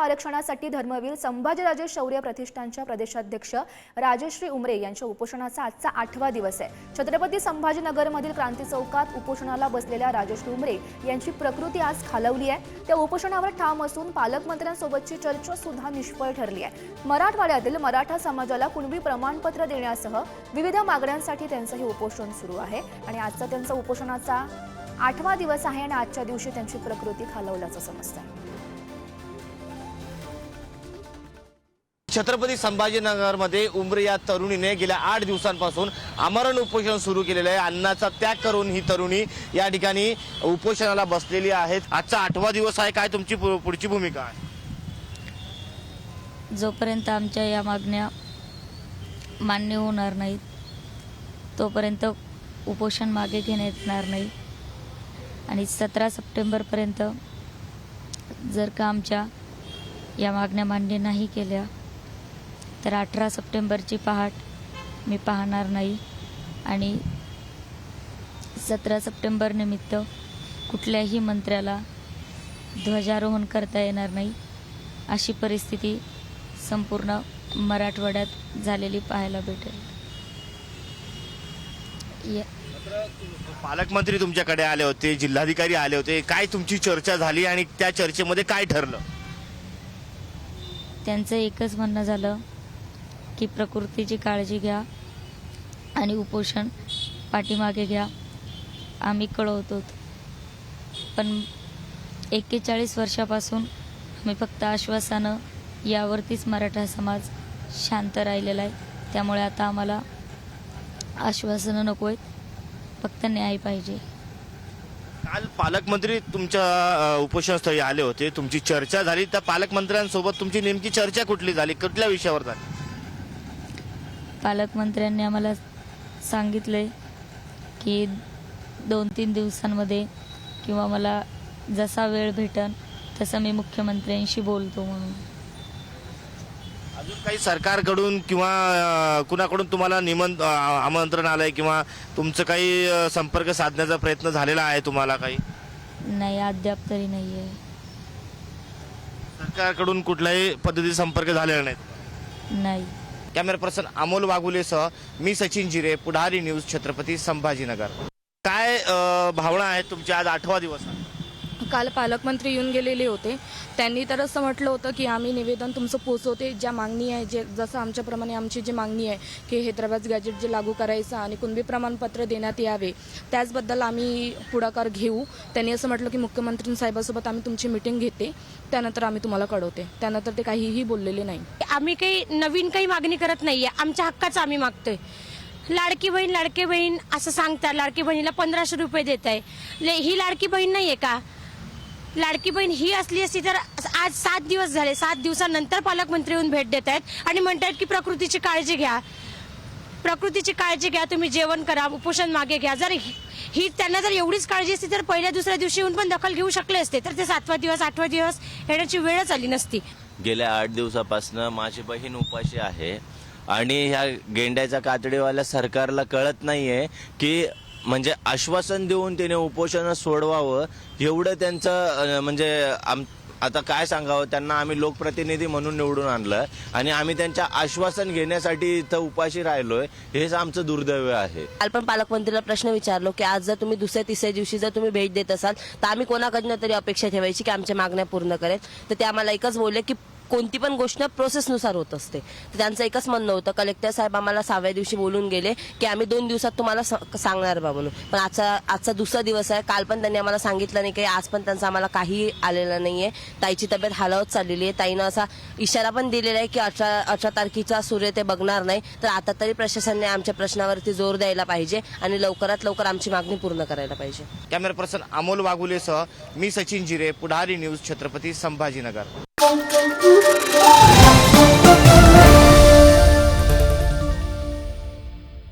आरक्षणासाठी धर्मवीर संभाजीराजे शौर्य प्रतिष्ठानच्या प्रदेशाध्यक्ष राजश्री उमरे यांच्या उपोषणाचा आजचा 8वा दिवस आहे। छत्रपती संभाजीनगरमधील क्रांती चौकात उपोषणाला बसलेल्या राजश्री उमरे यांची प्रकृती आज खालावली आहे। त्या उपोषणावर ठाम असून पालकमंत्र्यांसोबतची चर्चा सुद्धा निष्फळ ठरली आहे। मराठवाड्यातील मराठा समाजाला कुणबी प्रमाणपत्र देण्यासह विविध मागण्यांसाठी त्यांचं हे उपोषण सुरू आहे आणि आजचा त्यांचा उपोषणाचा 8वा दिवस आहे आणि आजच्या दिवशी त्यांची प्रकृती खालावल्याचं समजतं। छत्रपती संभाजीनगरमध्ये उमरे या तरुणीने गेल्या 8 दिवसांपासून आमरण उपोषण सुरू केलेलं आहे। अन्नाचा त्याग करून ही तरुणी या ठिकाणी उपोषणाला बसलेली आहे। आजचा 8वा दिवस आहे, काय तुमची पुढची भूमिका आहे? जोपर्यंत आमच्या या मागण्या मान्य होणार नाहीत तोपर्यंत उपोषण मागे घेण्यात येणार नाही आणि 17 सप्टेंबरपर्यंत जर का आमच्या या मागण्या मान्य नाही केल्या तर 18 सप्टेंबरची पहाट मी पाहणार नाही आणि 17 सप्टेंबर निमित्त कुठल्याही मंत्र्याला ध्वजारोहण करता येणार नाही अशी परिस्थिती संपूर्ण मराठवाड्यात झालेली पाहायला भेटेल। पालकमंत्री तुमच्याकडे आले होते, जिल्हाधिकारी आले होते, काय तुमची चर्चा झाली आणि त्या चर्चेमध्ये काय ठरलं? त्यांचं एकच म्हणणं झालं की प्रकृतीची काळजी घ्या आणि उपोषण पाठीमागे घ्या, आम्ही कळवतो। पण 41 वर्षापासून आम्ही फक्त आश्वासानं यावरतीच मराठा समाज शांत राहिलेला आहे। त्यामुळे आता आम्हाला आश्वासनं नको आहेत, फक्त न्याय पाहिजे। काल पालकमंत्री तुमच्या उपोषणस्थळी आले होते, तुमची चर्चा झाली, त्या पालकमंत्र्यांसोबत तुमची नेमकी चर्चा कुठली झाली, कुठल्या विषयावर झाली? पालकमंत्र्यांनी आम्हाला सांगितले की 2-3 दिवसांमध्ये किंवा मला जसा वेळ भेटन तसं मी मुख्यमंत्र्यांशी बोलतो म्हणून। अजून काही सरकारकडून किंवा कुणाकडून तुम्हाला आमंत्रण आलंय किंवा तुमचं काही संपर्क साधण्याचा प्रयत्न झालेला आहे तुम्हाला? काही नाही, अद्याप तरी नाही आहे। सरकारकडून कुठल्याही पद्धतीचा संपर्क झालेला नाही। कॅमेरा पर्सन अमोल वाघुलेसह मी सचिन जिरे, पुढारी न्यूज, छत्रपती संभाजीनगर। काय भावना आहेत तुमच्या? आज 8वा दिवस आहे। काल पालकमंत्री येऊन गेलेले होते, त्यांनी तर असं म्हटलं होतं की आम्ही निवेदन तुमचं पोचवते, ज्या मागणी आहे, जे जसं आमच्याप्रमाणे आमची जी मागणी आहे की हैदराबाद गॅजेट जे लागू करायचं आणि कुणबी प्रमाणपत्र देण्यात यावे त्याचबद्दल आम्ही पुढाकार घेऊ। त्यांनी असं म्हटलं की मुख्यमंत्री साहेबांसोबत आम्ही तुमची मीटिंग घेते, त्यानंतर आम्ही तुम्हाला कळवते। त्यानंतर ते काहीही बोललेले नाही। आम्ही काही नवीन काही मागणी करत नाहीये, आमच्या हक्काचं आम्ही मागतोय। लाडकी बहीण असं सांगतात, लाडकी बहिणीला 1500 रुपये देत आहे, ही लाडकी बहीण नाहीये का? लाडकी बहीण ही असली असती तर आज 7 दिवस झाले, 7 दिवसानंतर पालकमंत्री येऊन भेट देत आहेत आणि म्हणतात की प्रकृतीची काळजी घ्या, प्रकृतीची काळजी घ्या, तुम्ही जेवण करा, उपोषण मागे घ्या। जर ही त्यांना जर एवढीच काळजी असती तर पहिल्या दुसऱ्या दिवशी येऊन पण दखल घेऊ शकले असते, तर ते 7वा दिवस 8वा दिवस येण्याची वेळच आली नसती। गेल्या 8 दिवसापासून माझी बहीण उपाशी आहे आणि ह्या गेंड्याच्या कातडीवाल्या सरकारला कळत नाहीये की म्हणजे आश्वासन देऊन त्याने उपोषण सोडवावं, एवढं त्यांचं म्हणजे आता काय सांगावं त्यांना। आम्ही लोकप्रतिनिधी म्हणून निवडून आणलं आणि आम्ही त्यांच्या आश्वासन घेण्यासाठी इथं उपाशी राहिलोय, हेच आमचं दुर्दैव आहे। काल पण पालकमंत्रीला प्रश्न विचारलो की आज जर तुम्ही दुसऱ्या-तिसऱ्या दिवशी जर तुम्ही भेट देत असाल तर आम्ही कोणाकडनं तरी अपेक्षा ठेवायची की आमच्या मागण्या पूर्ण करेल, तर ते आम्हाला एकच बोलले की कोणती पण गोष्ट प्रोसेसनुसार होत असते। तर त्यांचं एकच म्हणणं होतं, कलेक्टर साहेब आम्हाला 6व्या दिवशी बोलून गेले की आम्ही 2 दिवसात तुम्हाला सांगणार बा म्हणून, पण आजचा दुसरा दिवस आहे। काल पण त्यांनी आम्हाला सांगितलं नाही, काही आज पण त्यांचं आम्हाला काही आलेलं नाहीये। ताईची तब्येत हालावत चाललेली आहे, ताईनं असा इशारा पण दिलेला आहे की 18 तारखेचा सूर्य ते बघणार नाही, तर आता तरी प्रशासनाने आमच्या प्रश्नावरती जोर द्यायला पाहिजे आणि लवकरात लवकर आमची मागणी पूर्ण करायला पाहिजे। कॅमेरा पर्सन अमोल वाघुलेसह मी सचिन जिरे, पुढारी न्यूज, छत्रपती संभाजीनगर।